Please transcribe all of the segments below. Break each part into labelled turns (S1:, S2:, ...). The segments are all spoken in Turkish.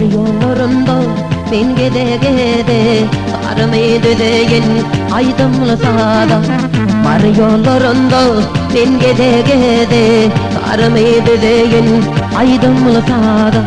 S1: yollarında ben gede Karmaydı deyin aydınlasa da Var yollarında ben gede Karmaydı deyin aydınlasa da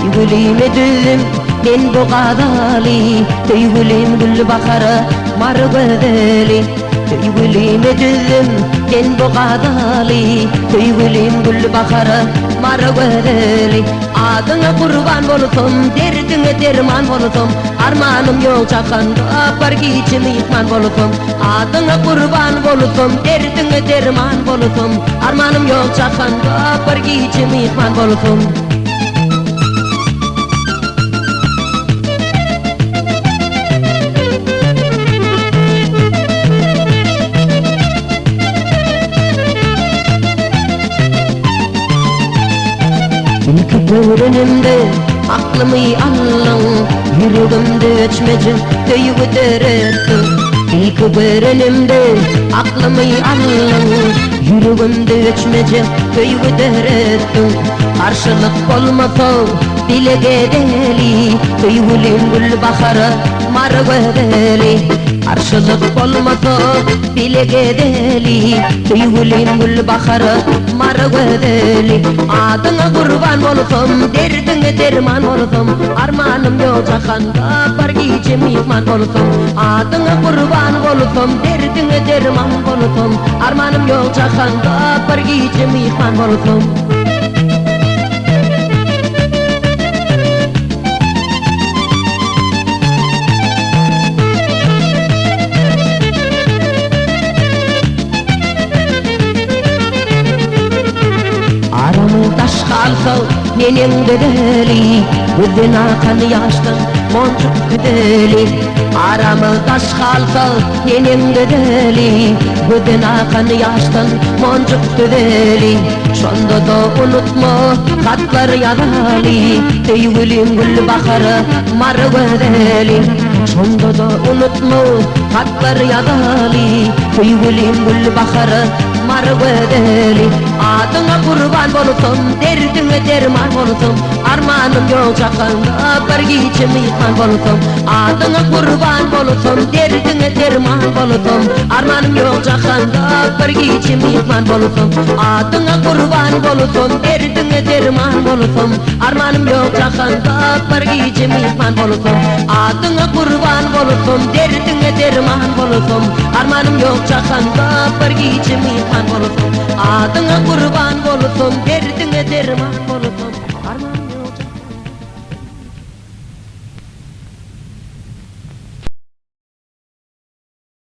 S1: Tüygülüm edildim ben bu kadali Tüygülüm gül bakara mar gözeli Tüygülüm edildim ben bu kadali Tüygülüm gül bakara mar gözeli Adına kurban bolsam, derdine derman bolsam Armanım yok çakanda, barki içim ihman bolsam Adına kurban bolsam, derdine derman bolsam Armanım yok çakanda, barki içim ihman bolsam İlk görenimde aklımı alın Yüreğimde öçmece köyü derettin İlk görenimde aklımı alın Yüreğimde öçmece köyü derettin Karşılık olmasa dile gedeli Tüygülüm gül bakara mar gözeli Karşılık olmasa dile gedeli Tüygülüm gül bakara mar gözeli Adına kurban bolsam, derdine derman bolsam Armanım yok çakanda, barki içim ihman bolsam Adına kurban bolsam, derdine derman bolsam Armanım yok çakanda, barki içim ihman bolsam Taş kalsa nenem bedeli Gözden akan yaştan moncuk bedeli Aramı taş kalsa nenem bedeli Gözden akan yaştan moncuk bedeli Şonda da unutma katlar yadali Tüygülüm gül bakara mar gözeli Şonda da unutma katlar yadali Tüygülüm gül bakara mar gözeli Adına kurban bolsam, derdine derman bolsam Armanım yok çakanda, barki içim ihman bolsam Adına kurban bolsam, derdine derman bolsam Armanım yok çakanda, barki içim ihman bolsam Adına kurban bolsam, derdine derman bolsam Armanım yok çakanda, barki içim ihman bolsam Adına kurban bolsam, derdine derman bolsam Armanım yok çakanda, barki içim ihman bolsam Adına kurban bolsam, derdine derman